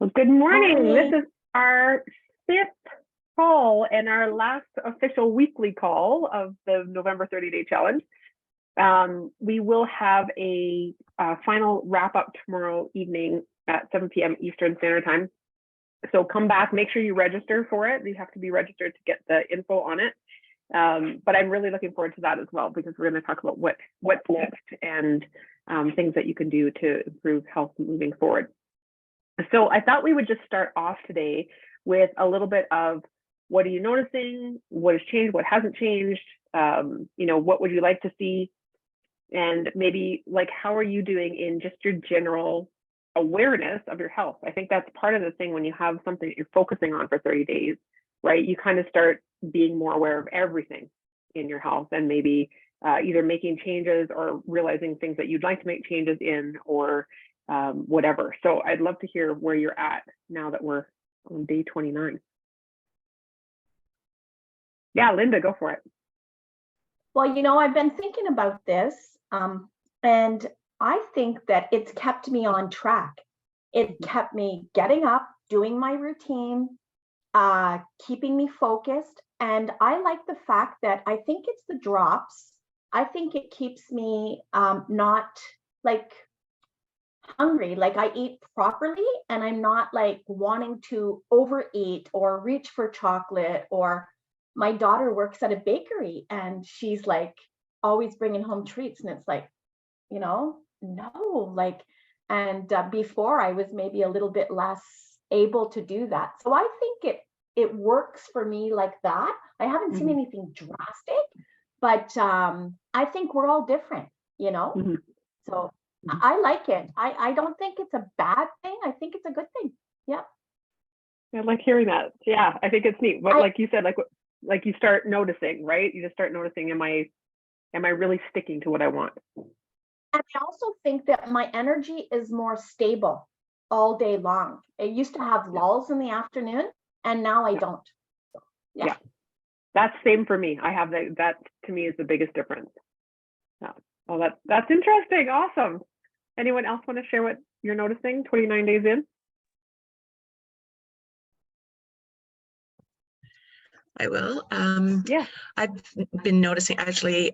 Well, good morning. Hi. This is our fifth call and our last official weekly call of the November 30-day challenge. We will have a final wrap up tomorrow evening at 7 p.m. Eastern Standard Time. So come back, make sure you register for it. You have to be registered to get the info on it. But I'm really looking forward to that as well, because we're going to talk about what's next and things that you can do to improve health moving forward. So I thought we would just start off today with a little bit of what are you noticing, what has changed, what hasn't changed, what would you like to see, and maybe like how are you doing in just your general awareness of your health. I think that's part of the thing when you have something that you're focusing on for 30 days, right? You kind of start being more aware of everything in your health and maybe either making changes or realizing things that you'd like to make changes in or whatever. So I'd love to hear where you're at now that we're on day 29. Yeah, Linda, go for it. Well, I've been thinking about this, and I think that it's kept me on track. It kept me getting up, doing my routine, keeping me focused. And I like the fact that I think it's the drops. I think it keeps me not like hungry, like I eat properly and I'm not like wanting to overeat or reach for chocolate. Or my daughter works at a bakery and she's like always bringing home treats, and it's like, no, like, and before I was maybe a little bit less able to do that. So I think it works for me like that. I haven't seen anything drastic, but I think we're all different, so I like it. I don't think it's a bad thing. I think it's a good thing. Yeah. I like hearing that. Yeah, I think it's neat. But like you said, like you start noticing, right? You just start noticing, am I really sticking to what I want? And I also think that my energy is more stable all day long. It used to have lulls in the afternoon, and now I don't. Yeah. That's same for me. I have that to me is the biggest difference. Yeah. Oh, that's interesting. Awesome. Anyone else want to share what you're noticing 29 days in? I will. Yeah. I've been noticing actually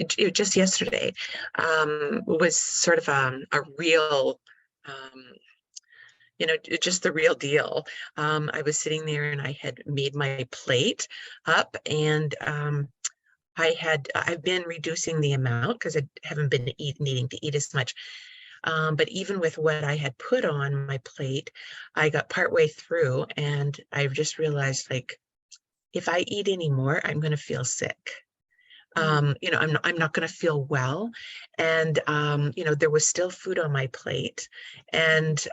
just yesterday was sort of a real just the real deal. I was sitting there and I had made my plate up, and I've been reducing the amount because I haven't been needing to eat as much. But even with what I had put on my plate, I got partway through and I just realized, like, if I eat any more, I'm going to feel sick. I'm not going to feel well. And, there was still food on my plate. And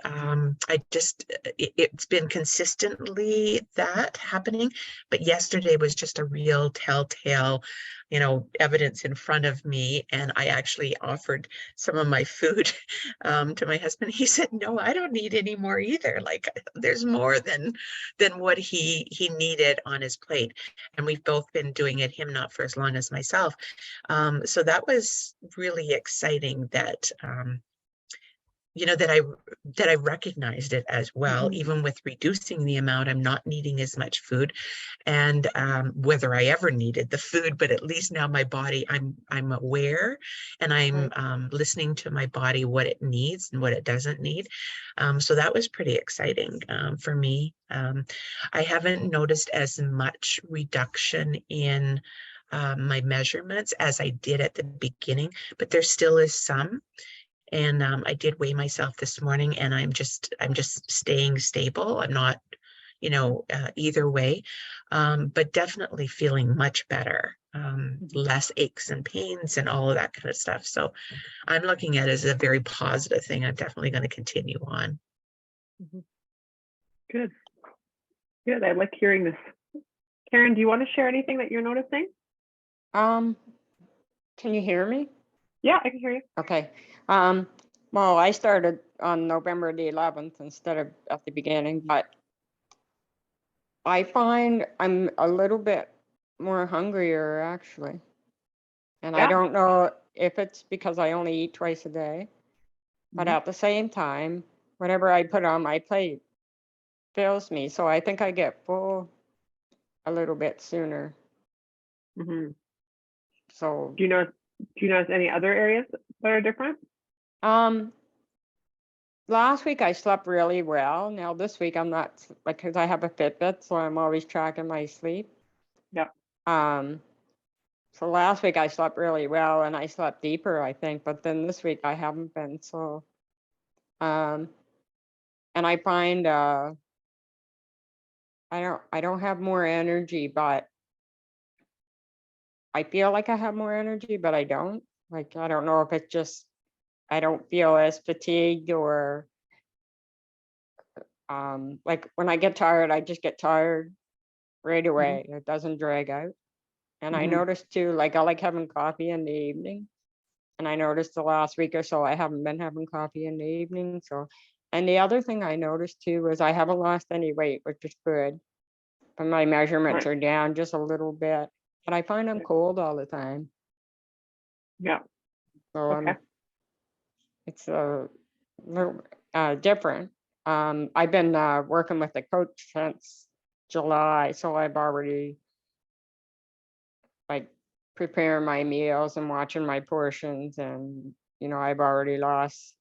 it's been consistently that happening. But yesterday was just a real telltale, evidence in front of me. And I actually offered some of my food to my husband. He said, no, I don't need any more either. Like, there's more than what he needed on his plate. And we've both been doing it, him not for as long as myself. So that was really exciting that that I recognized it as well. Even with reducing the amount, I'm not needing as much food, and whether I ever needed the food, but at least now my body, I'm aware, and I'm listening to my body, what it needs and what it doesn't need. So that was pretty exciting for me. I haven't noticed as much reduction in my measurements as I did at the beginning, but there still is some. And I did weigh myself this morning, and I'm just staying stable. I'm not, either way, but definitely feeling much better, less aches and pains and all of that kind of stuff. So I'm looking at it as a very positive thing. I'm definitely going to continue on. Good. I like hearing this. Karen, do you want to share anything that you're noticing? Can you hear me? Yeah, I can hear you. Okay. Well, I started on November the 11th instead of at the beginning, but I find I'm a little bit more hungrier actually. And I don't know if it's because I only eat twice a day, but at the same time, whatever I put on my plate fills me. So I think I get full a little bit sooner. Mhm. So, Do you notice any other areas that are different? last week I slept really well. Now this week I'm not, because I have a Fitbit, so I'm always tracking my sleep. Yeah. So last week I slept really well and I slept deeper, I think, but then this week I haven't been. So, and I find I don't have more energy, but I feel like I have more energy, but I don't. Like, I don't know if it's just I don't feel as fatigued, or like when I get tired, I just get tired right away. It doesn't drag out. And I Mhm. noticed too, like I like having coffee in the evening. And I noticed the last week or so I haven't been having coffee in the evening. So, and the other thing I noticed too was I haven't lost any weight, which is good. But my measurements Right. are down just a little bit. But I find I'm Okay. cold all the time. Yeah. So Okay. it's a little different. I've been working with a coach since July, so I've already like preparing my meals and watching my portions, and I've already lost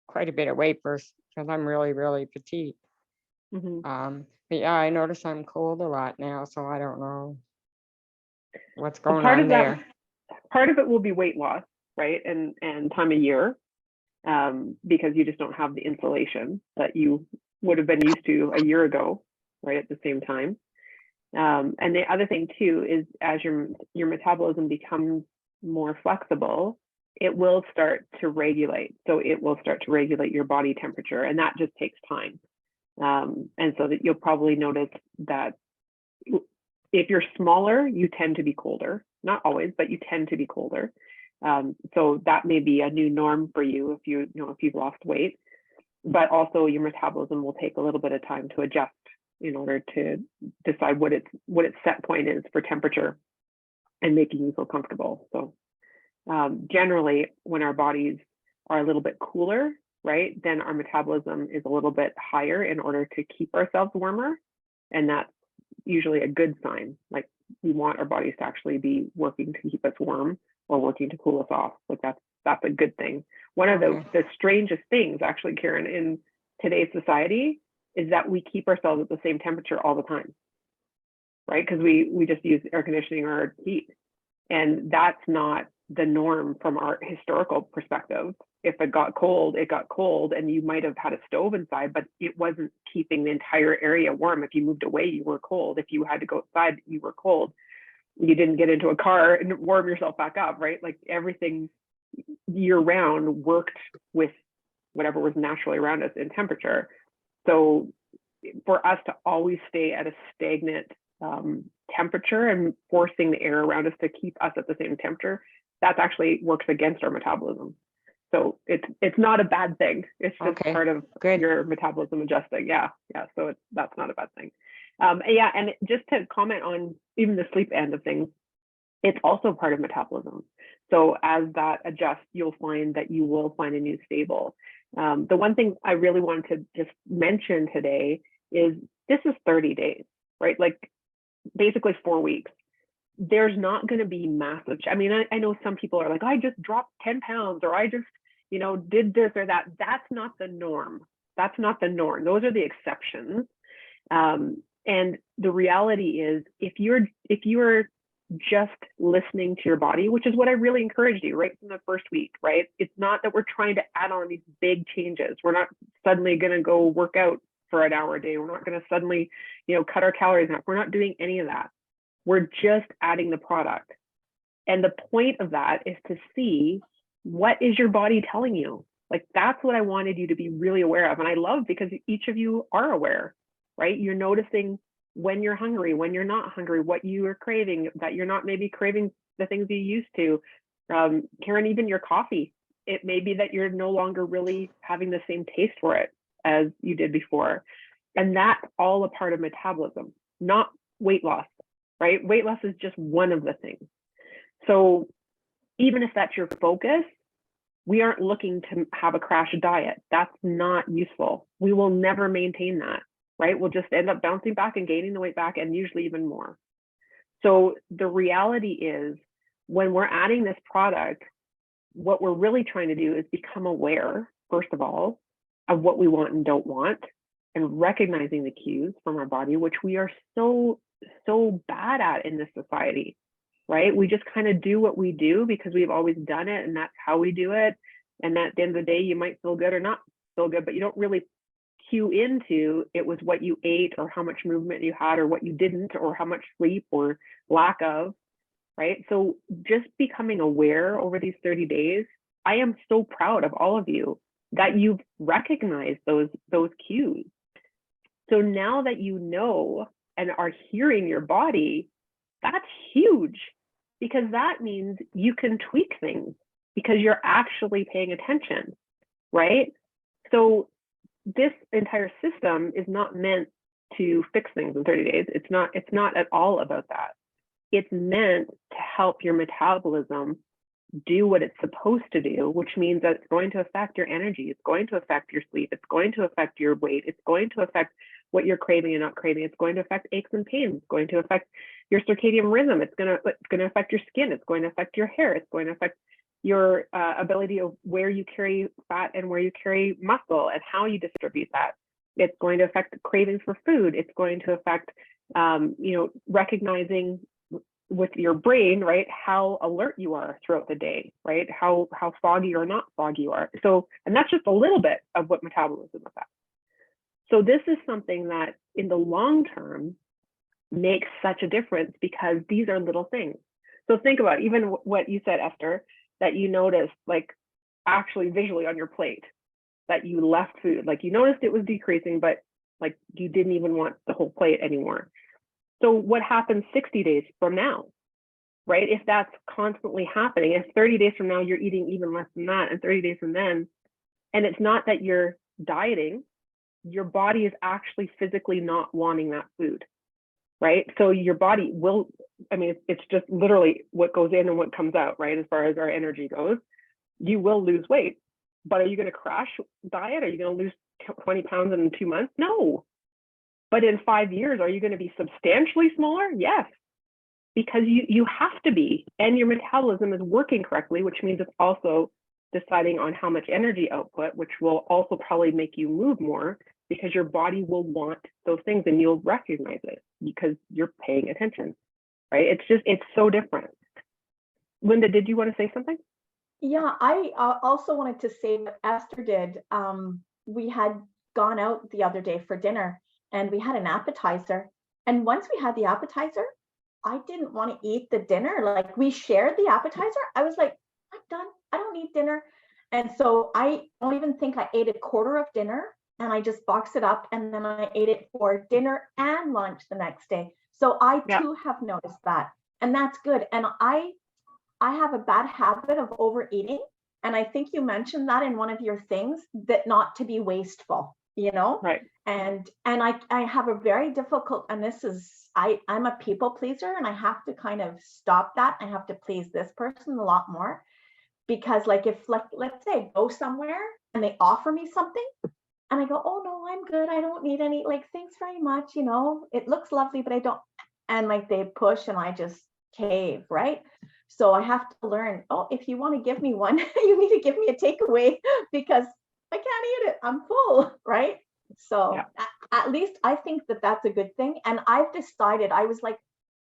quite a bit of weight because I'm really, really petite. Mhm. But yeah, I notice I'm cold a lot now, so I don't know what's Well, going on there. part of it will be weight loss, right? And time of year, because you just don't have the insulation that you would have been used to a year ago, right? At the same time. And the other thing too is as your metabolism becomes more flexible, it will start to regulate. So it will start to regulate your body temperature, and that just takes time. And so that you'll probably notice that if you're smaller, you tend to be colder. Not always, but you tend to be colder. So that may be a new norm for you if if you've lost weight. But also your metabolism will take a little bit of time to adjust in order to decide what its set point is for temperature and making you feel comfortable. So generally, when our bodies are a little bit cooler, right, then our metabolism is a little bit higher in order to keep ourselves warmer, and that's usually a good sign. Like we want our bodies to actually be working to keep us warm or working to cool us off. Like that's a good thing. One of the strangest things, actually, Karen, in today's society is that we keep ourselves at the same temperature all the time, right? Because we just use air conditioning or heat, and that's not the norm from our historical perspective. If it got cold, and you might have had a stove inside, but it wasn't keeping the entire area warm. If you moved away, you were cold. If you had to go outside, you were cold. You didn't get into a car and warm yourself back up, right? Like everything year round worked with whatever was naturally around us in temperature. So for us to always stay at a stagnant temperature and forcing the air around us to keep us at the same temperature, that actually works against our metabolism. So it's not a bad thing. It's just part of your metabolism adjusting. Yeah. So that's not a bad thing. And just to comment on even the sleep end of things, it's also part of metabolism. So as that adjusts, you'll find that you will find a new stable. The one thing I really wanted to just mention today is this is 30 days, right? Like basically 4 weeks. There's not going to be massive. I mean, I know some people are like, I just dropped 10 pounds or I just, did this or that. That's not the norm. That's not the norm. Those are the exceptions. And the reality is if you're just listening to your body, which is what I really encouraged you right from the first week, right? It's not that we're trying to add on these big changes. We're not suddenly going to go work out for an hour a day. We're not going to suddenly, cut our calories in half. We're not doing any of that. We're just adding the product. And the point of that is to see what is your body telling you? Like that's what I wanted you to be really aware of. And I love because each of you are aware, right? You're noticing when you're hungry, when you're not hungry, what you are craving, that you're not maybe craving the things you used to. Karen, even your coffee, it may be that you're no longer really having the same taste for it as you did before. And that's all a part of metabolism, not weight loss, right? Weight loss is just one of the things. So even if that's your focus, we aren't looking to have a crash diet. That's not useful. We will never maintain that, right? We'll just end up bouncing back and gaining the weight back, and usually even more. So the reality is, when we're adding this product, what we're really trying to do is become aware, first of all, of what we want and don't want, and recognizing the cues from our body, which we are so bad at in this society, right? We just kind of do what we do because we've always done it, and that's how we do it. And at the end of the day, you might feel good or not feel good, but you don't really cue into it was what you ate, or how much movement you had, or what you didn't, or how much sleep or lack of, right? So just becoming aware over these 30 days, I am so proud of all of you that you've recognized those cues. So now that you know and are hearing your body, that's huge, because that means you can tweak things because you're actually paying attention, right? So this entire system is not meant to fix things in 30 days. It's not at all about that. It's meant to help your metabolism do what it's supposed to do, which means that it's going to affect your energy. It's going to affect your sleep. It's going to affect your weight. It's going to affect what you're craving and not craving. It's going to affect aches and pains. It's going to affect your circadian rhythm. It's going to affect your skin. It's going to affect your hair. It's going to affect your ability of where you carry fat and where you carry muscle and how you distribute that. It's going to affect cravings for food. It's going to affect, recognizing with your brain, right, how alert you are throughout the day, right? How foggy or not foggy you are. So, and that's just a little bit of what metabolism affects. So this is something that in the long term makes such a difference, because these are little things. So think about even what you said, Esther, that you noticed, like actually visually on your plate, that you left food, like you noticed it was decreasing, but like you didn't even want the whole plate anymore. So what happens 60 days from now, right? If that's constantly happening, if 30 days from now you're eating even less than that, and 30 days from then, and it's not that you're dieting, your body is actually physically not wanting that food, right? So your body will, I mean, it's just literally what goes in and what comes out, right? As far as our energy goes, you will lose weight, but are you going to crash diet? Are you going to lose 20 pounds in 2 months? No. But in 5 years, are you going to be substantially smaller? Yes, because you have to be, and your metabolism is working correctly, which means it's also deciding on how much energy output, which will also probably make you move more, because your body will want those things and you'll recognize it because you're paying attention, right? It's so different. Linda, did you want to say something? Yeah, I also wanted to say what Esther did. We had gone out the other day for dinner, and we had an appetizer. And once we had the appetizer, I didn't want to eat the dinner. Like, we shared the appetizer. I was like, I'm done. I don't need dinner. And so I don't even think I ate a quarter of dinner, and I just boxed it up, and then I ate it for dinner and lunch the next day. So I too have noticed that, and that's good. And I have a bad habit of overeating. And I think you mentioned that in one of your things, that not to be wasteful, Right. And I have a very difficult, and this is, I'm a people pleaser, and I have to kind of stop that. I have to please this person a lot more, because like, if let's say I go somewhere and they offer me something and I go, oh no, I'm good, I don't need any, like, thanks very much, it looks lovely, but I don't, and like they push and I just cave, right? So I have to learn, oh, if you want to give me one, you need to give me a takeaway, because I can't eat it, I'm full, right? So at least I think that that's a good thing. And I've decided, I was like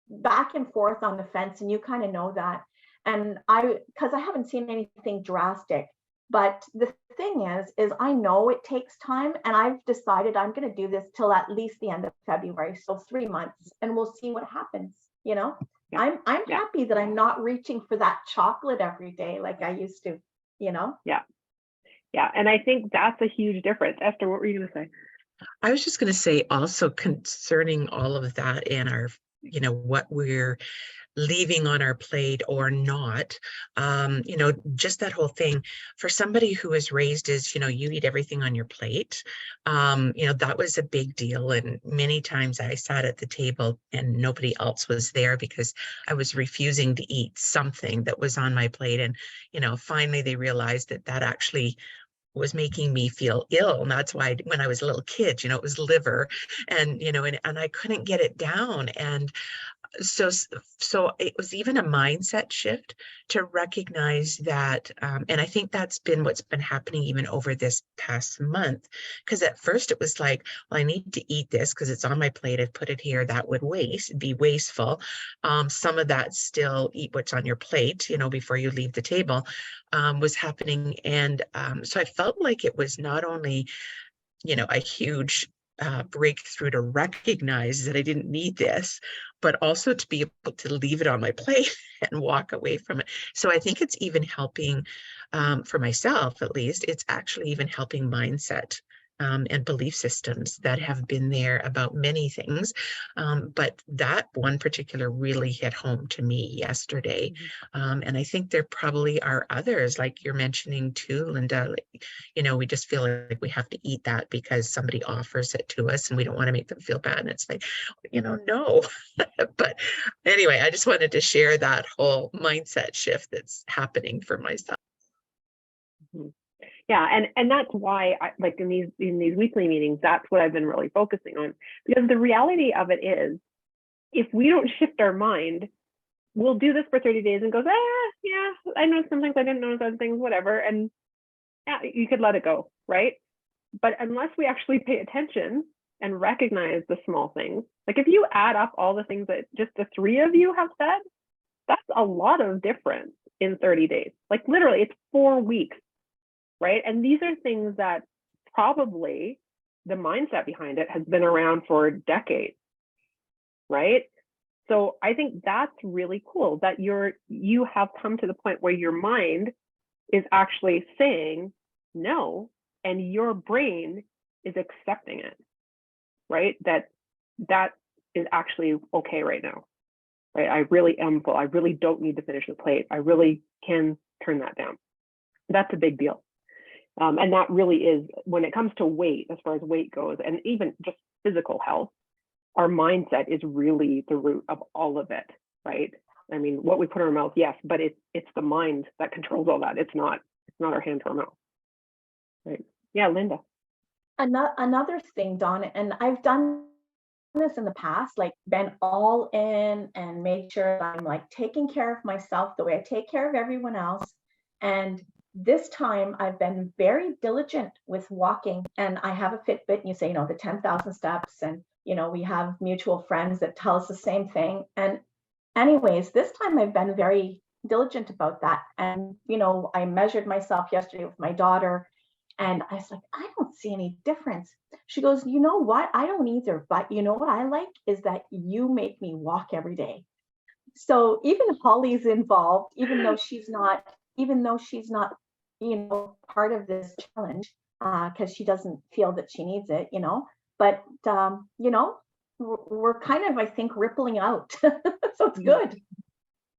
back and forth on the fence, and you kind of know that. And because I haven't seen anything drastic, but the thing is I know it takes time, and I've decided I'm going to do this till at least the end of February, so 3 months, and we'll see what happens. I'm happy that I'm not reaching for that chocolate every day like I used to. Yeah, and I think that's a huge difference. Esther, what were you going to say? I was just going to say also, concerning all of that and our, what we're leaving on our plate or not. You know, just that whole thing for somebody who was raised as, you know, you eat everything on your plate. You know, that was a big deal. And many times I sat at the table and nobody else was there because I was refusing to eat something that was on my plate. And, you know, finally they realized that that actually was making me feel ill. And that's why when I was a little kid, you know, it was liver and, you know, and I couldn't get it down. And so it was even a mindset shift to recognize that, and I think that's been what's been happening even over this past month, because at first it was like, well, I need to eat this because it's on my plate, I'd put it here, that would be wasteful. Some of that still eat what's on your plate, you know, before you leave the table, was happening. And so I felt like it was not only, you know, a huge breakthrough to recognize that I didn't need this, but also to be able to leave it on my plate and walk away from it. So I think it's even helping, for myself at least, it's actually even helping mindset and belief systems that have been there about many things. But that one particular really hit home to me yesterday. And I think there probably are others, like you're mentioning too, Linda. Like, you know, we just feel like we have to eat that because somebody offers it to us and we don't want to make them feel bad. And it's like, you know, no. But anyway, I just wanted to share that whole mindset shift that's happening for myself. Yeah, and that's why I, like in these weekly meetings, that's what I've been really focusing on, because the reality of it is, if we don't shift our mind, we'll do this for 30 days and goes, yeah, I know some things, I didn't notice other things, whatever, and yeah, you could let it go, right? But unless we actually pay attention and recognize the small things, like if you add up all the things that just the three of you have said, that's a lot of difference in 30 days. Like literally, it's 4 weeks. Right. And these are things that probably the mindset behind it has been around for decades. Right. So I think that's really cool that you have come to the point where your mind is actually saying no, and your brain is accepting it. Right. That is actually okay right now. Right. I really am full. I really don't need to finish the plate. I really can turn that down. That's a big deal. And that really is, when it comes to weight, as far as weight goes, and even just physical health, our mindset is really the root of all of it, right? I mean, what we put in our mouth, yes, but it's the mind that controls all that. It's not our hand to our mouth, right? Yeah, Linda. Another thing, Donna, and I've done this in the past, like been all in and made sure I'm like taking care of myself the way I take care of everyone else. And this time I've been very diligent with walking, and I have a Fitbit, and you say, you know, the 10,000 steps, and, you know, we have mutual friends that tell us the same thing. And anyways, this time I've been very diligent about that. And, you know, I measured myself yesterday with my daughter, and I was like, I don't see any difference. She goes, you know what? I don't either. But you know what I like is that you make me walk every day. So even Holly's involved, even though she's not, you know, part of this challenge, because she doesn't feel that she needs it, you know. But you know, we're kind of, I think, rippling out. So it's good.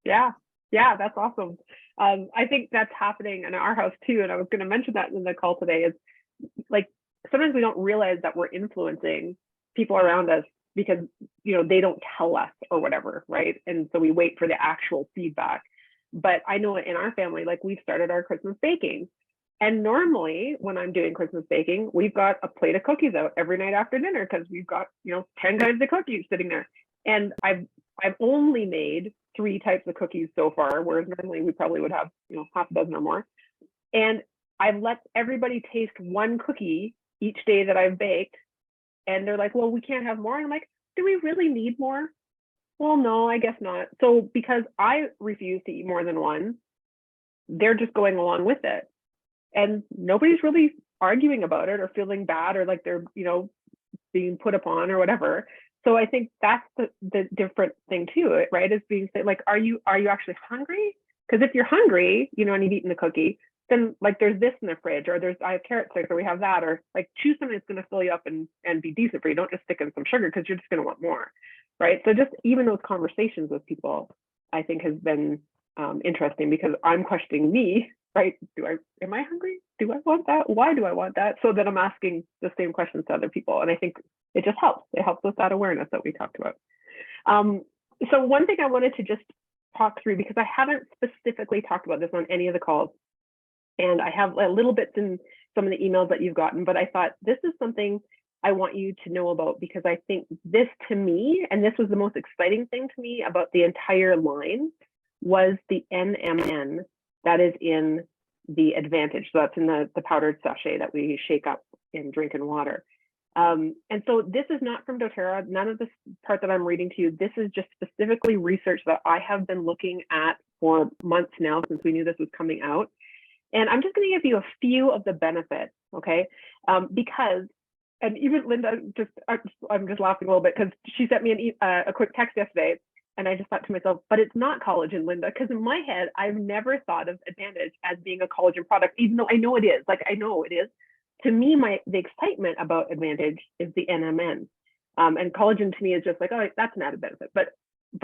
Yeah, that's awesome. I think that's happening in our house too. And I was going to mention that in the call today, is like sometimes we don't realize that we're influencing people around us because, you know, they don't tell us or whatever, right? And so we wait for the actual feedback. But I know in our family, like we've started our Christmas baking. And normally when I'm doing Christmas baking, we've got a plate of cookies out every night after dinner because we've got, you know, 10 kinds of cookies sitting there. And I've only made 3 types of cookies so far, whereas normally we probably would have, you know, half a dozen or more. And I've let everybody taste 1 cookie each day that I've baked. And they're like, well, we can't have more. And I'm like, do we really need more? Well, no, I guess not. So because I refuse to eat more than 1, they're just going along with it. And nobody's really arguing about it or feeling bad or like they're, you know, being put upon or whatever. So I think that's the different thing too, right? Is being said, like, are you actually hungry? Because if you're hungry, you know, and you've eaten the cookie, then like there's this in the fridge, or I have carrot sticks, or we have that, or like choose something that's going to fill you up and be decent for you. Don't just stick in some sugar because you're just going to want more, right? So just even those conversations with people I think has been interesting, because I'm questioning me, right? Am I hungry? Do I want that? Why do I want that? So that I'm asking the same questions to other people. And I think it just helps. It helps with that awareness that we talked about. So one thing I wanted to just talk through, because I haven't specifically talked about this on any of the calls, and I have a little bits in some of the emails that you've gotten, but I thought this is something I want you to know about, because I think this, to me, and this was the most exciting thing to me about the entire line, was the NMN that is in the Advantage. So that's in the powdered sachet that we shake up in drinking water. And so this is not from doTERRA. None of this part that I'm reading to you, this is just specifically research that I have been looking at for months now, since we knew this was coming out. And I'm just going to give you a few of the benefits, okay? Because, and even Linda, I'm just laughing a little bit, because she sent me a quick text yesterday, and I just thought to myself, but it's not collagen, Linda, because in my head, I've never thought of Advantage as being a collagen product, even though I know it is. Like, I know it is. To me, the excitement about Advantage is the NMN. And collagen to me is just like, oh, that's an added benefit, but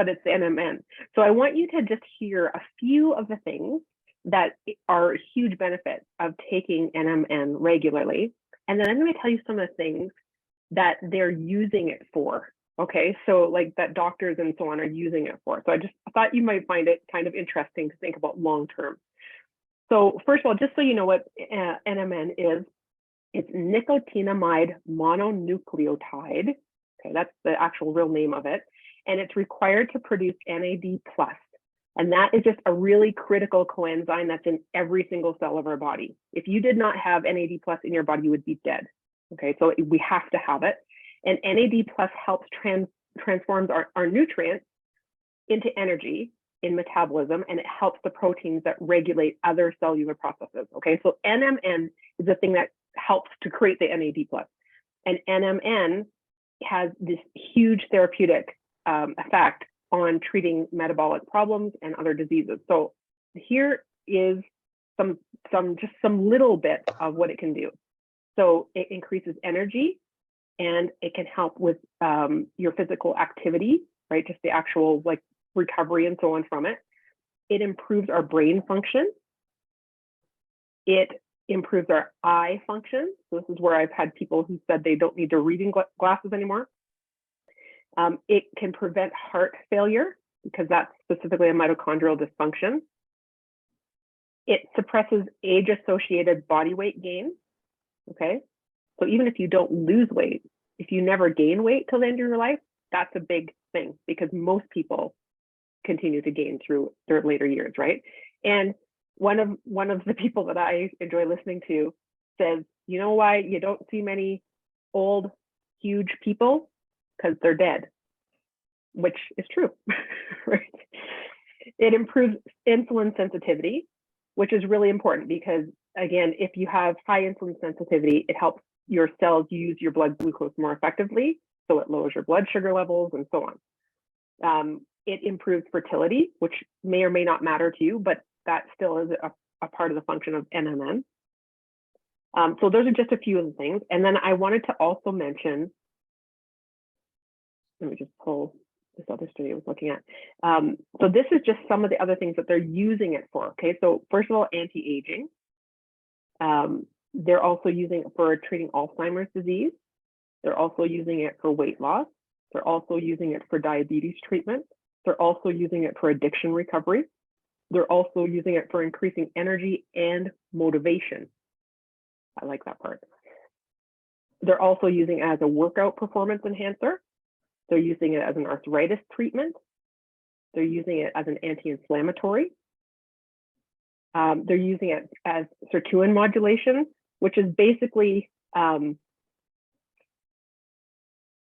it's the NMN. So I want you to just hear a few of the things that are huge benefits of taking NMN regularly. And then I'm going to tell you some of the things that they're using it for. Okay, so like that doctors and so on are using it for. So I thought you might find it kind of interesting to think about long term. So first of all, just so you know what NMN is, it's nicotinamide mononucleotide. Okay, that's the actual real name of it. And it's required to produce NAD+. And that is just a really critical coenzyme that's in every single cell of our body. If you did not have NAD+ in your body, you would be dead. Okay, so we have to have it. And NAD+ helps transforms our nutrients into energy in metabolism, and it helps the proteins that regulate other cellular processes. Okay, so NMN is the thing that helps to create the NAD+. And NMN has this huge therapeutic effect on treating metabolic problems and other diseases. So here is some little bit of what it can do. So it increases energy, and it can help with your physical activity, right? Just the actual like recovery and so on from it. It improves our brain function. It improves our eye function. So this is where I've had people who said they don't need their reading glasses anymore. It can prevent heart failure, because that's specifically a mitochondrial dysfunction. It suppresses age-associated body weight gain. Okay, so even if you don't lose weight, if you never gain weight till the end of your life, that's a big thing, because most people continue to gain through their later years, right? And one of the people that I enjoy listening to says, you know why you don't see many old, huge people? Because they're dead, which is true, right? It improves insulin sensitivity, which is really important, because again, if you have high insulin sensitivity, it helps your cells use your blood glucose more effectively, so it lowers your blood sugar levels and so on. It improves fertility, which may or may not matter to you, but that still is a part of the function of NMN. So those are just a few of the things. And then I wanted to also mention, let me just pull this other study I was looking at. So this is just some of the other things that they're using it for. Okay, so first of all, anti-aging. They're also using it for treating Alzheimer's disease. They're also using it for weight loss. They're also using it for diabetes treatment. They're also using it for addiction recovery. They're also using it for increasing energy and motivation. I like that part. They're also using it as a workout performance enhancer. They're using it as an arthritis treatment. They're using it as an anti-inflammatory. They're using it as sirtuin modulation, which is basically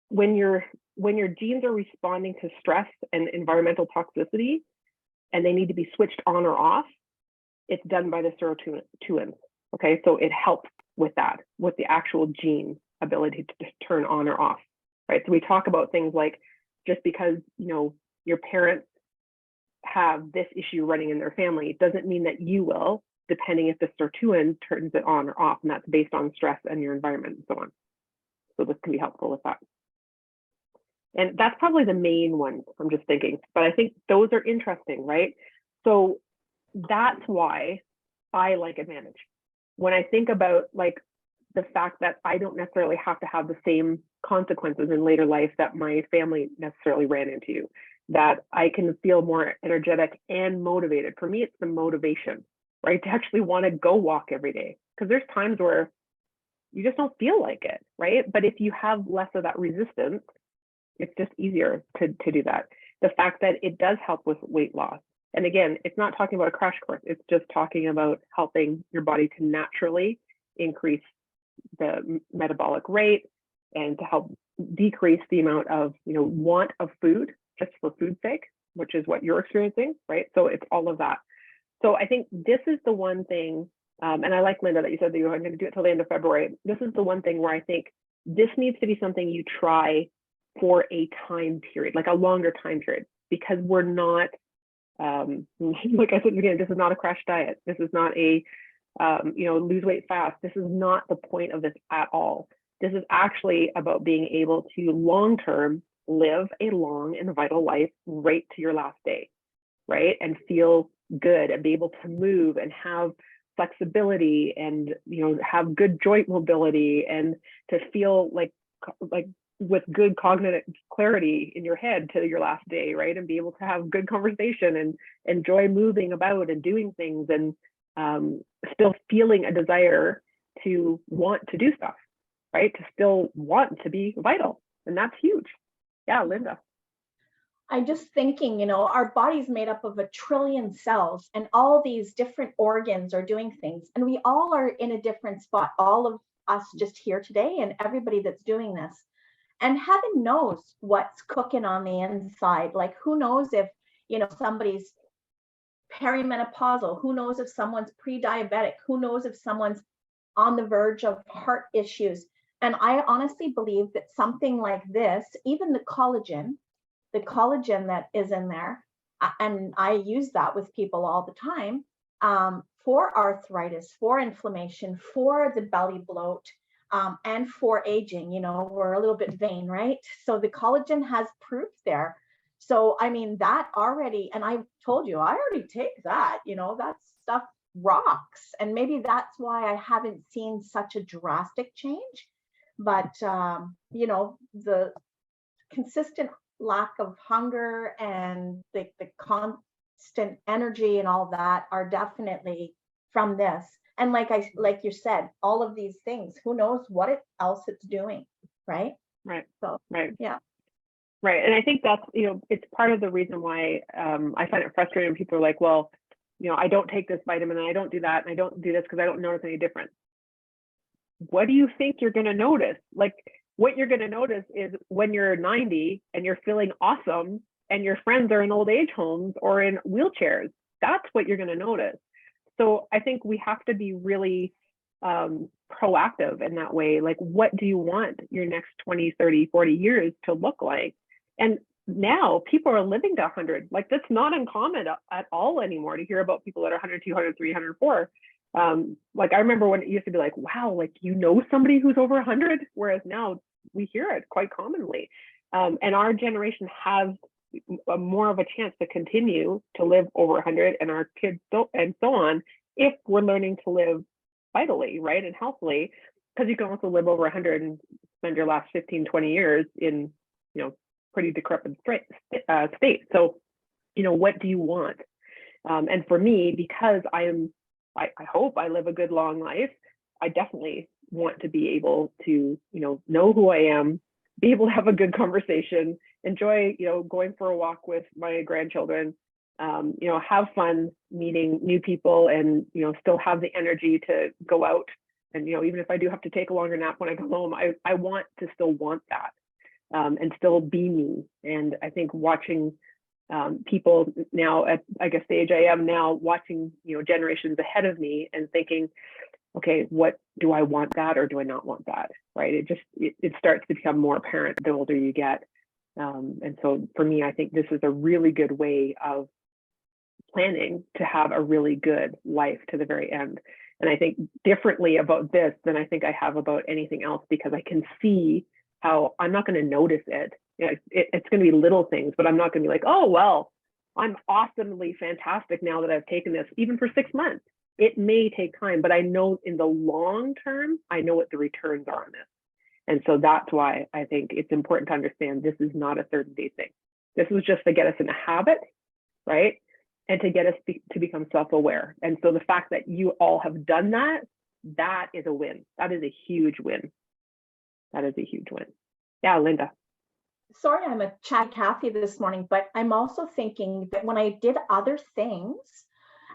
when your genes are responding to stress and environmental toxicity, and they need to be switched on or off, it's done by the sirtuins. Okay, so it helps with that, with the actual gene ability to just turn on or off, right? So we talk about things like, just because your parents have this issue running in their family, it doesn't mean that you will, depending if the sirtuin turns it on or off, and that's based on stress and your environment and so on. So this can be helpful with that. And that's probably the main one I'm just thinking, but I think those are interesting, right? So that's why I like Advantage. When I think about like the fact that I don't necessarily have to have the same consequences in later life that my family necessarily ran into, that I can feel more energetic and motivated. For me, it's the motivation, right? To actually want to go walk every day. Because there's times where you just don't feel like it, right? But if you have less of that resistance, it's just easier to do that. The fact that it does help with weight loss. And again, it's not talking about a crash course. It's just talking about helping your body to naturally increase the metabolic rate and to help decrease the amount of, want of food just for food's sake, which is what you're experiencing, right? So it's all of that. So I think this is the one thing, and I like, Linda, that you said that you were going to do it till the end of February. This is the one thing where I think this needs to be something you try for a time period, like a longer time period, because we're not, like I said again, this is not a crash diet. This is not a, lose weight fast. This is not the point of this at all. This is actually about being able to long-term live a long and vital life right to your last day, right? And feel good and be able to move and have flexibility and, have good joint mobility and to feel like with good cognitive clarity in your head to your last day, right? And be able to have good conversation and enjoy moving about and doing things and still feeling a desire to want to do stuff, right? To still want to be vital. And that's huge. Yeah, Linda. I'm just thinking, our body's made up of 1 trillion cells and all these different organs are doing things. And we all are in a different spot, all of us just here today and everybody that's doing this. And heaven knows what's cooking on the inside. Like, who knows if, somebody's perimenopausal, who knows if someone's pre-diabetic, who knows if someone's on the verge of heart issues. And I honestly believe that something like this, even the collagen that is in there, and I use that with people all the time, for arthritis, for inflammation, for the belly bloat, and for aging. We're a little bit vain, right? So the collagen has proof there. So, I mean, that already, and I told you, I already take that, that stuff rocks. And maybe that's why I haven't seen such a drastic change. But, the consistent lack of hunger and the constant energy and all that are definitely from this. And like you said, all of these things, who knows what else it's doing, right? Right. So, right. Yeah. Right. And I think that's, it's part of the reason why I find it frustrating when people are like, well, I don't take this vitamin and I don't do that and I don't do this because I don't notice any difference. What do you think you're going to notice? Like, what you're going to notice is when you're 90 and you're feeling awesome and your friends are in old age homes or in wheelchairs, that's what you're going to notice. So I think we have to be really proactive in that way. Like, what do you want your next 20, 30, 40 years to look like? And now people are living to 100. Like, that's not uncommon at all anymore to hear about people that are 100, 200, 300, 400. Like, I remember when it used to be like, wow, like, somebody who's over 100, whereas now we hear it quite commonly. And our generation has more of a chance to continue to live over 100 and our kids and so on, if we're learning to live vitally, right, and healthily, because you can also live over 100 and spend your last 15, 20 years in, pretty decrepit state. So, what do you want? And for me, because I hope I live a good long life, I definitely want to be able to, know who I am, be able to have a good conversation, enjoy, going for a walk with my grandchildren, have fun meeting new people and, still have the energy to go out. And, even if I do have to take a longer nap when I go home, I want to still want that and still be me. And I think watching people now at, I guess, the age I am now, watching, generations ahead of me and thinking, okay, what do I want that or do I not want that? Right. It starts to become more apparent the older you get. And so for me, I think this is a really good way of planning to have a really good life to the very end. And I think differently about this than I think I have about anything else, because I can see how I'm not going to notice it You know, it's going to be little things, but I'm not going to be like, oh, well, I'm awesomely fantastic now that I've taken this, even for 6 months. It may take time, but I know in the long term, I know what the returns are on this. And so that's why I think it's important to understand this is not a 30-day thing. This was just to get us in a habit, right? And to get us to become self-aware. And so the fact that you all have done that, that is a win. That is a huge win. That is a huge win. Yeah, Linda. Sorry, I'm a chat Kathy this morning, but I'm also thinking that when I did other things,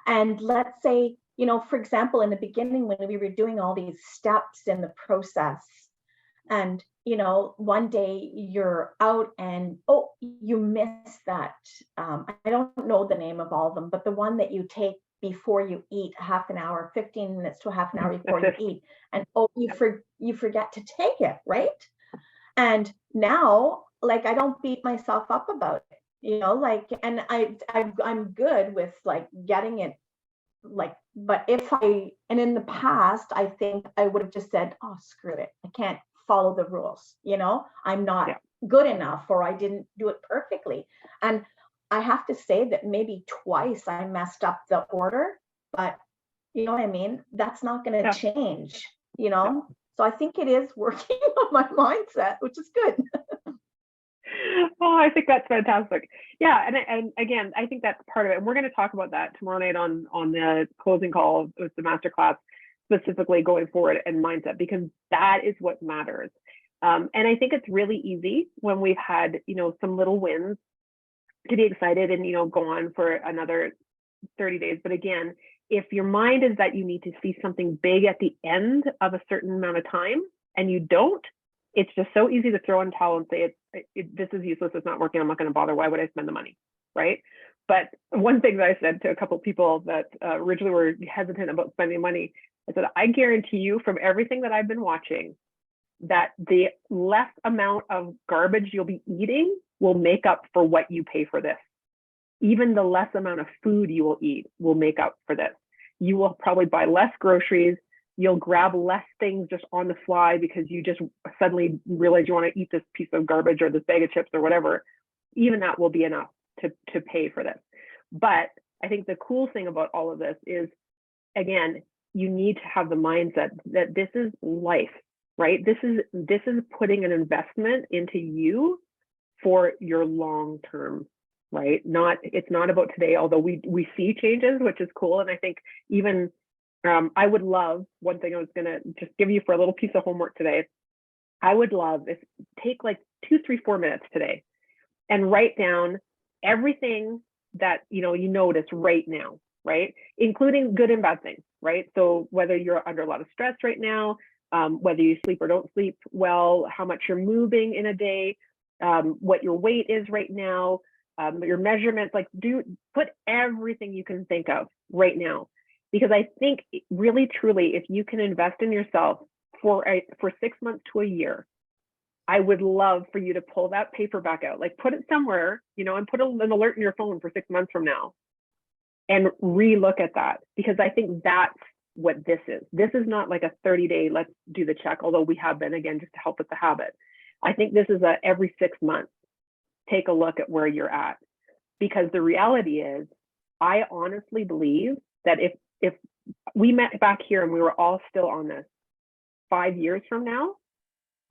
and let's say, you know, for example, in the beginning, when we were doing all these steps in the process, and, you know, one day you're out and, oh, you miss that. I don't know the name of all of them, but the one that you take before you eat, half an hour, 15 minutes to half an hour before you eat. And, oh, you forget to take it, right? And now, like, I don't beat myself up about it, you know, like, and I'm good with like getting it, like, but and in the past, I think I would have just said, oh, screw it. I can't follow the rules, you know, I'm not good enough, or I didn't do it perfectly. And I have to say that maybe twice I messed up the order, but you know what I mean? That's not going to change, you know? So I think it is working on my mindset, which is good. Oh, I think that's fantastic. Yeah, and again, I think that's part of it. And we're going to talk about that tomorrow night on the closing call with the masterclass, specifically going forward and mindset, because that is what matters. And I think it's really easy when we've had, you know, some little wins to be excited and, you know, go on for another 30 days. But again, if your mind is that you need to see something big at the end of a certain amount of time and you don't, it's just so easy to throw in a towel and say, this is useless, it's not working, I'm not going to bother, why would I spend the money, right? But one thing that I said to a couple of people that originally were hesitant about spending money, I said, I guarantee you from everything that I've been watching, that the less amount of garbage you'll be eating will make up for what you pay for this. Even the less amount of food you will eat will make up for this. You will probably buy less groceries. You'll grab less things just on the fly because you just suddenly realize you want to eat this piece of garbage or this bag of chips or whatever. Even that will be enough to pay for this. But I think the cool thing about all of this is, again, you need to have the mindset that this is life, right? This is putting an investment into you for your long term, right? It's not about today, although we see changes, which is cool. And I think even I would love, one thing I was gonna just give you for a little piece of homework today, I would love if take like 2, 3, 4 minutes today and write down everything that you notice right now, right? Including good and bad things, right? So whether you're under a lot of stress right now, whether you sleep or don't sleep well, how much you're moving in a day, what your weight is right now, your measurements, like put everything you can think of right now. Because I think really, truly, if you can invest in yourself for 6 months to a year, I would love for you to pull that paper back out, like put it somewhere, and put an alert in your phone for 6 months from now and relook at that, because I think that's what this is. This is not like a 30-day, let's do the check, although we have been, again, just to help with the habit. I think this is every 6 months, take a look at where you're at, because the reality is, I honestly believe that if we met back here and we were all still on this 5 years from now,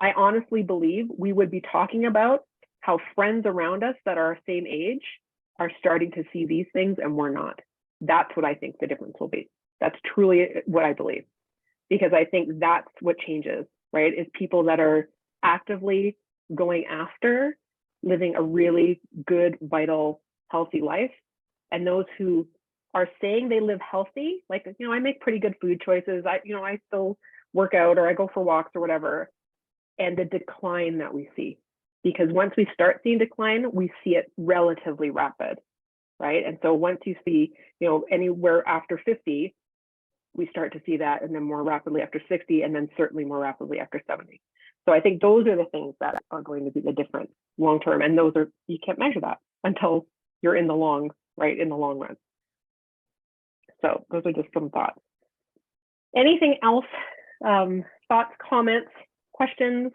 I honestly believe we would be talking about how friends around us that are our same age are starting to see these things and we're not. That's what I think the difference will be. That's truly what I believe, because I think that's what changes, right? Is people that are actively going after living a really good, vital, healthy life, and those who are saying they live healthy, like, I make pretty good food choices. I still work out or I go for walks or whatever, and the decline that we see, because once we start seeing decline, we see it relatively rapid, right? And so once you see, anywhere after 50, we start to see that, and then more rapidly after 60, and then certainly more rapidly after 70. So I think those are the things that are going to be the difference long term, and you can't measure that until you're in the long run. So those are just some thoughts. Anything else? Thoughts, comments, questions?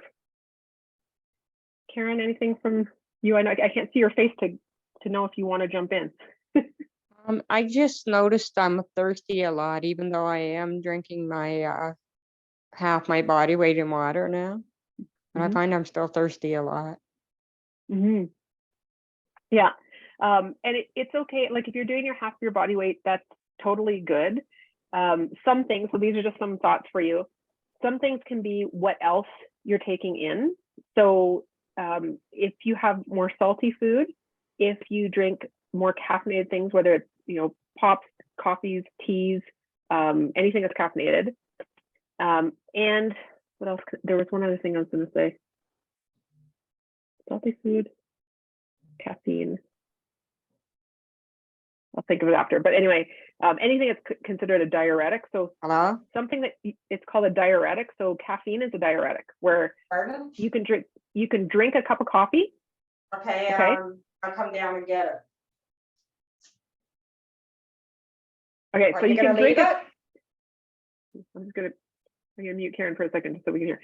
Karen, anything from you? I know I can't see your face to know if you want to jump in. I just noticed I'm thirsty a lot, even though I am drinking my half my body weight in water now. And I Mhm. find I'm still thirsty a lot. Mm-hmm. Yeah. And it's okay. Like if you're doing your half your body weight, that's totally good. Some things, so these are just some thoughts for you. Some things can be what else you're taking in. So if you have more salty food, if you drink more caffeinated things, whether it's, pops, coffees, teas, anything that's caffeinated. And what else? There was one other thing I was going to say. Salty food, caffeine. I'll think of it after. But anyway, anything that's considered a diuretic. So Hello? something that it's called a diuretic. So caffeine is a diuretic where Pardon? you can drink a cup of coffee. Okay, Okay. I'll come down and get it. Okay, Are so you you can gonna drink leave it. it? I'm gonna mute Karen for a second just so we can hear.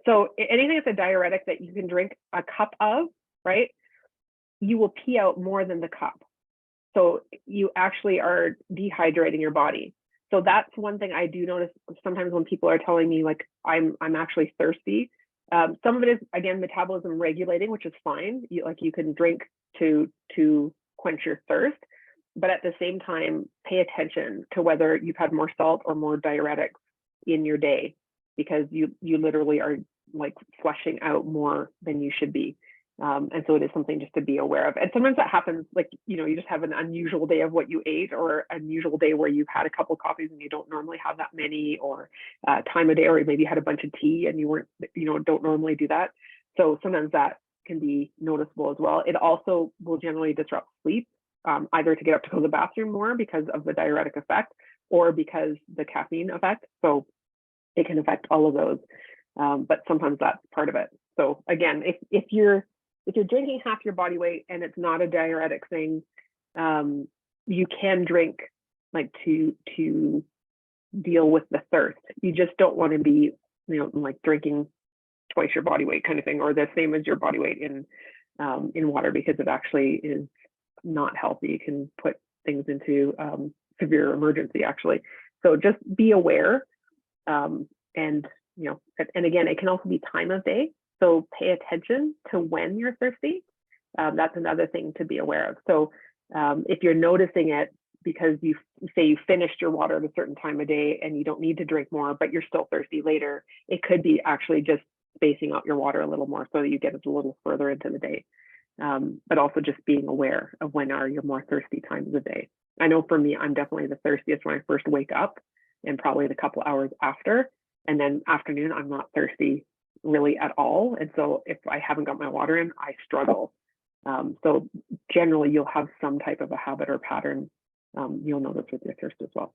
So anything that's a diuretic that you can drink a cup of, right? You will pee out more than the cup. So you actually are dehydrating your body. So that's one thing I do notice sometimes when people are telling me like I'm actually thirsty. Some of it is again metabolism regulating, which is fine. You can drink to quench your thirst, but at the same time pay attention to whether you've had more salt or more diuretics in your day, because you literally are like flushing out more than you should be. And so it is something just to be aware of. And sometimes that happens, like, you just have an unusual day of what you ate, or unusual day where you've had a couple of coffees and you don't normally have that many, or time of day, or maybe you had a bunch of tea and you weren't, don't normally do that. So sometimes that can be noticeable as well. It also will generally disrupt sleep, either to get up to go to the bathroom more because of the diuretic effect, or because the caffeine effect. So it can affect all of those. But sometimes that's part of it. So again, if you're drinking half your body weight and it's not a diuretic thing, you can drink like to deal with the thirst. You just don't want to be, like drinking twice your body weight kind of thing, or the same as your body weight in water, because it actually is not healthy. It can put things into severe emergency actually. So just be aware. And again, it can also be time of day. So pay attention to when you're thirsty. That's another thing to be aware of. So if you're noticing it because you say you finished your water at a certain time of day and you don't need to drink more, but you're still thirsty later, it could be actually just spacing out your water a little more so that you get it a little further into the day. But also just being aware of when are your more thirsty times of the day. I know for me, I'm definitely the thirstiest when I first wake up, and probably the couple hours after. And then afternoon, I'm not thirsty really at all. And so if I haven't got my water in, I struggle. So generally you'll have some type of a habit or pattern. You'll notice with your thirst as well.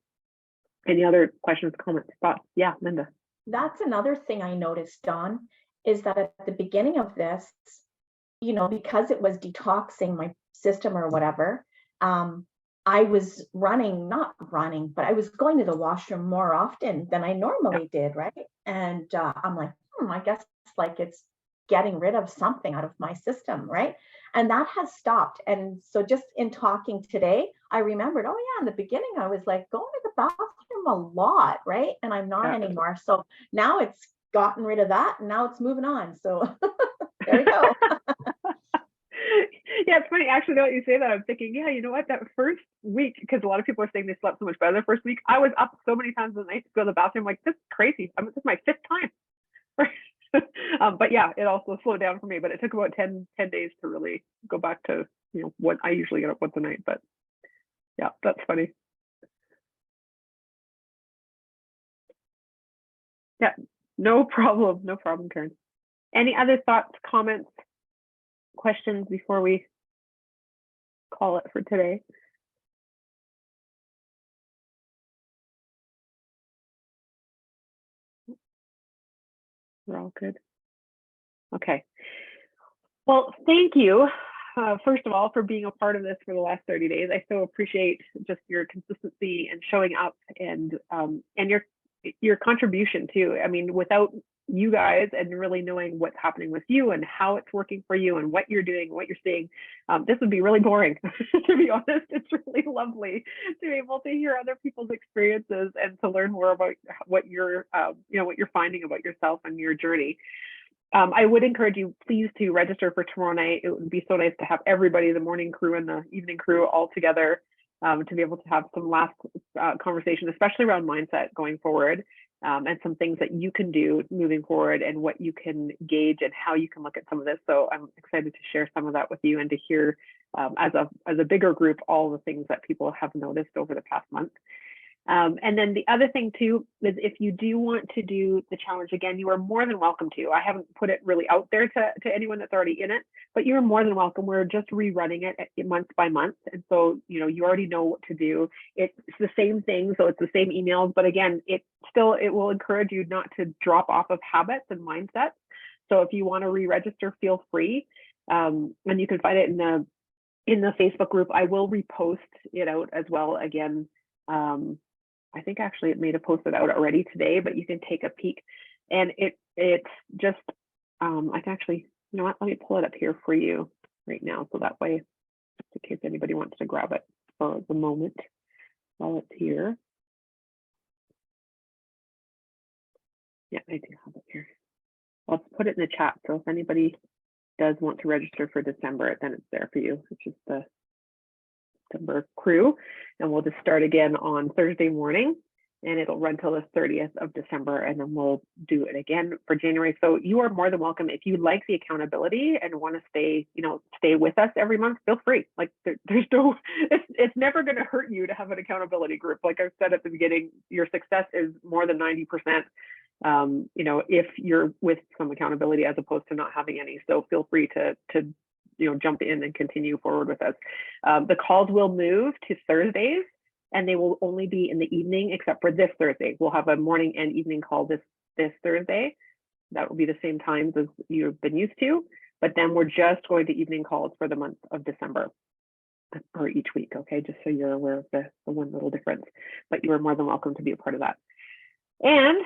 Any other questions, comments, thoughts? Yeah, Linda. That's another thing I noticed, Dawn, is that at the beginning of this, because it was detoxing my system or whatever, I was not running, but I was going to the washroom more often than I normally did, right? And I'm like, I guess like it's getting rid of something out of my system, right? And that has stopped. And so just in talking today, I remembered, oh yeah, in the beginning, I was like going to the bathroom a lot, right? And I'm not anymore. So now it's gotten rid of that, and now it's moving on. So there we go. Yeah, it's funny. Actually, now that you say that, I'm thinking, yeah, you know what? That first week, because a lot of people are saying they slept so much better the first week, I was up so many times in the night to go to the bathroom. Like, this is crazy. This is my 5th time. But yeah, it also slowed down for me. But it took about 10 days to really go back to, what I usually get up once a night. But yeah, that's funny. Yeah, no problem. No problem, Karen. Any other thoughts, comments, questions before we call it for today? We're all good. Okay. Well, thank you, first of all, for being a part of this for the last 30 days. I so appreciate just your consistency and showing up, and your contribution too. I mean, without you guys and really knowing what's happening with you and how it's working for you and what you're doing, what you're seeing, this would be really boring. To be honest, it's really lovely to be able to hear other people's experiences and to learn more about what you're, what you're finding about yourself and your journey. I would encourage you, please, to register for tomorrow night. It would be so nice to have everybody, the morning crew and the evening crew, all together to be able to have some last conversation, especially around mindset going forward, and some things that you can do moving forward and what you can gauge and how you can look at some of this. So I'm excited to share some of that with you and to hear as a bigger group all the things that people have noticed over the past month. And then the other thing too is if you do want to do the challenge again, you are more than welcome to. I haven't put it really out there to anyone that's already in it, but you're more than welcome. We're just rerunning it month by month. And so, you already know what to do. It's the same thing. So it's the same emails, but again, it will encourage you not to drop off of habits and mindsets. So if you want to re-register, feel free. And you can find it in the Facebook group. I will repost it out as well again. I think actually it may have posted out already today, but you can take a peek. And it's just, I can actually, you know what, let me pull it up here for you right now. So that way, just in case anybody wants to grab it for the moment while it's here. Yeah, I do have it here. I'll put it in the chat. So if anybody does want to register for December, then it's there for you, which is the December crew. And we'll just start again on Thursday morning and it'll run till the 30th of December, and then we'll do it again for January. So you are more than welcome. If you like the accountability and want to stay with us every month, feel free. Like there's no, it's never going to hurt you to have an accountability group. Like I said at the beginning, your success is more than 90%. If you're with some accountability as opposed to not having any. So feel free to jump in and continue forward with us. The calls will move to Thursdays, and they will only be in the evening, except for this Thursday. We'll have a morning and evening call this Thursday. That will be the same times as you've been used to, but then we're just going to evening calls for the month of December, or each week, okay? Just so you're aware of the one little difference, but you are more than welcome to be a part of that. And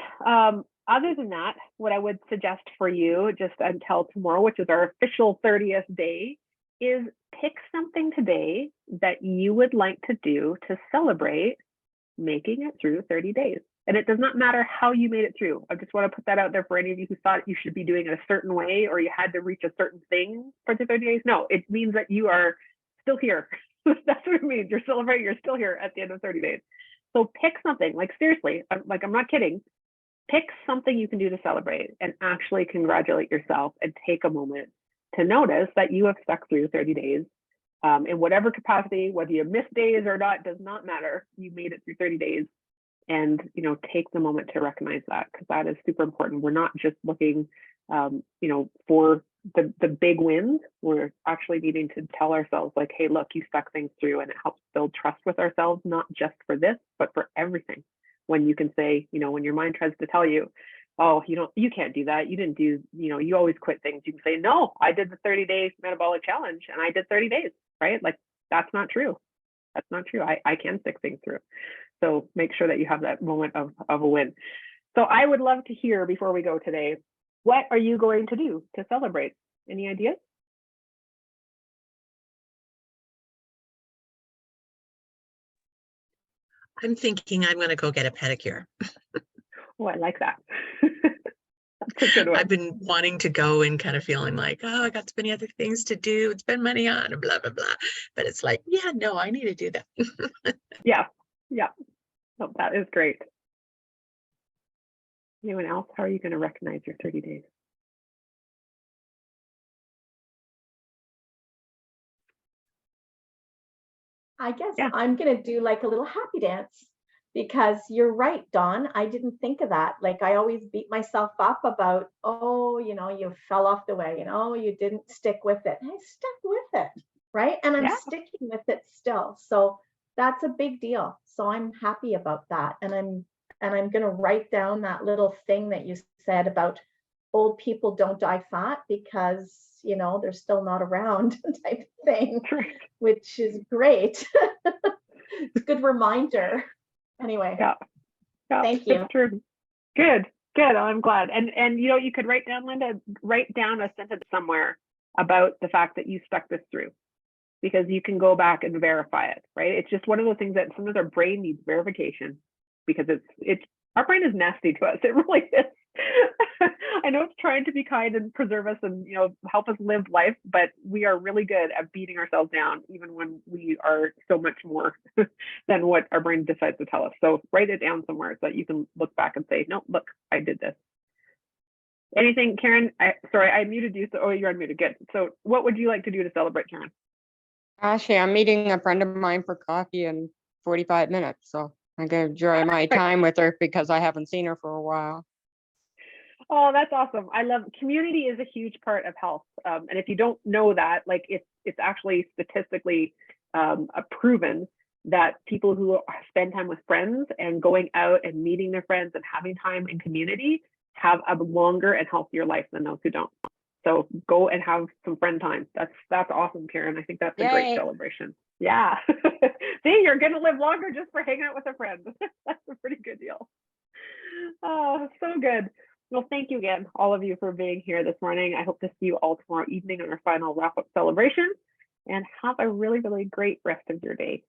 other than that, what I would suggest for you just until tomorrow, which is our official 30th day, is pick something today that you would like to do to celebrate making it through 30 days. And it does not matter how you made it through. I just want to put that out there for any of you who thought you should be doing it a certain way or you had to reach a certain thing for the 30 days. No, it means that you are still here. That's what it means. You're celebrating, you're still here at the end of 30 days. So pick something, like seriously, I'm not kidding. Pick something you can do to celebrate and actually congratulate yourself and take a moment to notice that you have stuck through 30 days in whatever capacity, whether you missed days or not, does not matter. You made it through 30 days, and take the moment to recognize that, because that is super important. We're not just looking, for the big wins. We're actually needing to tell ourselves like, hey, look, you stuck things through, and it helps build trust with ourselves, not just for this, but for everything. When you can say, when your mind tries to tell you, oh, you can't do that. You didn't do, you always quit things. You can say, no, I did the 30-day metabolic challenge and I did 30 days, right? Like, that's not true. That's not true. I can stick things through. So make sure that you have that moment of a win. So I would love to hear, before we go today, what are you going to do to celebrate? Any ideas? I'm thinking I'm going to go get a pedicure. Oh, I like that. That's a good one. I've been wanting to go and kind of feeling like, oh, I got so many other things to do, spend money on, and blah, blah, blah. But it's like, yeah, no, I need to do that. Yeah. No, that is great. Anyone else? How are you going to recognize your 30 days? I guess Yeah. I'm going to do like a little happy dance, because you're right, Dawn. I didn't think of that. Like, I always beat myself up about, oh, you fell off the wagon. Oh, you didn't stick with it. I stuck with it, right? And I'm sticking with it still. So that's a big deal. So I'm happy about that. And I'm going to write down that little thing that you said about old people don't die fat because, they're still not around type of thing, which is great. It's a good reminder. Anyway. Yeah. Yeah, Thank you. it's true. Good, good. I'm glad. And you know, you could write down, Linda, write down a sentence somewhere about the fact that you stuck this through, because you can go back and verify it, right? It's just one of the things that sometimes our brain needs verification, because it's our brain is nasty to us. It really is. I know it's trying to be kind and preserve us and, you know, help us live life, but we are really good at beating ourselves down, even when we are so much more than what our brain decides to tell us. So write it down somewhere so that you can look back and say, no, look, I did this. Anything, Karen? Sorry, I muted you. So, oh, you're unmuted. Good. So what would you like to do to celebrate, Karen? Actually, I'm meeting a friend of mine for coffee in 45 minutes, so I'm gonna enjoy my time with her because I haven't seen her for a while. Oh, that's awesome. I love community is a huge part of health. And if you don't know that, like it's actually statistically proven that people who spend time with friends and going out and meeting their friends and having time in community have a longer and healthier life than those who don't. So go and have some friend time. That's awesome, Karen. I think that's a great Yay. celebration. Yeah. See, you're going to live longer just for hanging out with a friend. That's a pretty good deal. Oh, so good. Well, thank you again, all of you, for being here this morning. I hope to see you all tomorrow evening on our final wrap-up celebration, and have a really, really great rest of your day.